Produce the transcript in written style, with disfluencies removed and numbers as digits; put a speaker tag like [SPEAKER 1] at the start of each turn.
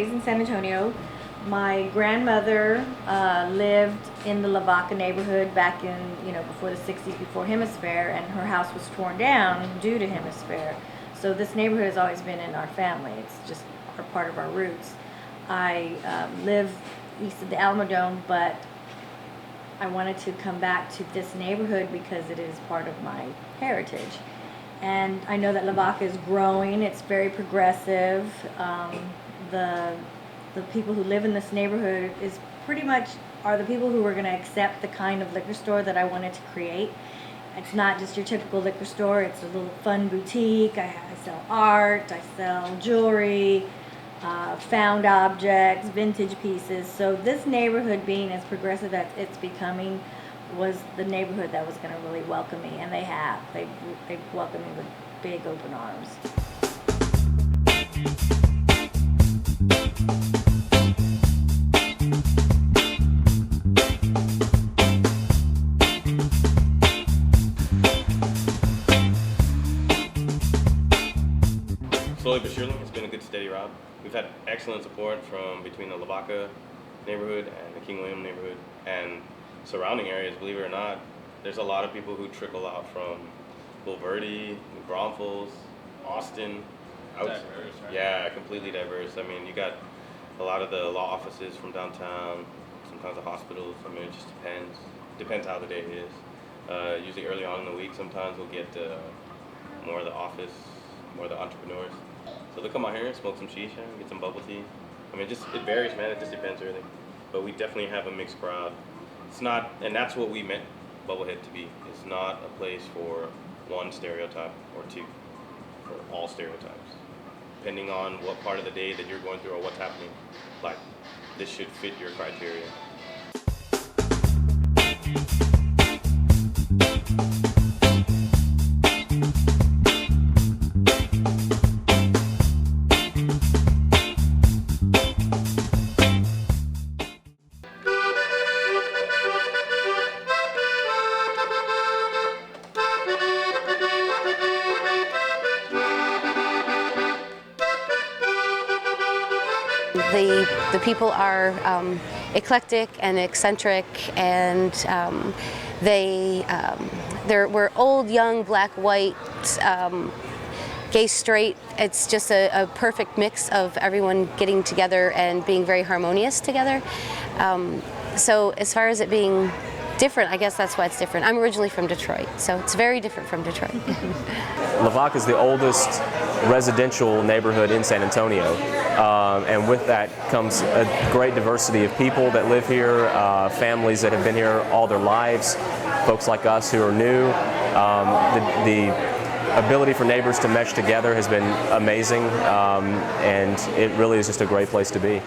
[SPEAKER 1] raised in San Antonio. My grandmother lived in the Lavaca neighborhood back in, before the 60s, before Hemisphere, and her house was torn down due to Hemisphere. So this neighborhood has always been in our family. It's just a part of our roots. I live east of the Alamodome, but I wanted to come back to this neighborhood because it is part of my heritage. And I know that Lavaca is growing. It's very progressive. The people who live in this neighborhood is pretty much are the people who are going to accept the kind of liquor store that I wanted to create. It's not just your typical liquor store. It's a little fun boutique. I sell art. I sell jewelry, found objects, vintage pieces. So this neighborhood, being as progressive as it's becoming, was the neighborhood that was going to really welcome me, and they have. They've welcomed me with big open arms.
[SPEAKER 2] Slowly but surely, it's been a good steady route. We've had excellent support from between the Lavaca neighborhood and the King William neighborhood and surrounding areas. Believe it or not, there's a lot of people who trickle out from Bulverde, Braunfels, Austin.
[SPEAKER 3] Diverse, right?
[SPEAKER 2] Yeah, completely diverse. I mean, you got a lot of the law offices from downtown, sometimes the hospitals. I mean, it just depends. Depends how the day is. Usually early on in the week, sometimes we'll get more of the office, more of the entrepreneurs. So they'll come out here and smoke some shisha, get some bubble tea. I mean, it varies, man. It just depends, really. But we definitely have a mixed crowd. It's not, and that's what we meant Bubblehead to be. It's not a place for one stereotype or two, for all stereotypes. Depending on what part of the day that you're going through or what's happening, like, this should fit your criteria.
[SPEAKER 4] The people are eclectic and eccentric, and we're old, young, black, white, gay, straight. It's just a perfect mix of everyone getting together and being very harmonious together. So as far as it being different, I guess that's why it's different. I'm originally from Detroit, so it's very different from Detroit.
[SPEAKER 5] Lavaca is the oldest residential neighborhood in San Antonio, and with that comes a great diversity of people that live here, families that have been here all their lives, folks like us who are new. The ability for neighbors to mesh together has been amazing, and it really is just a great place to be.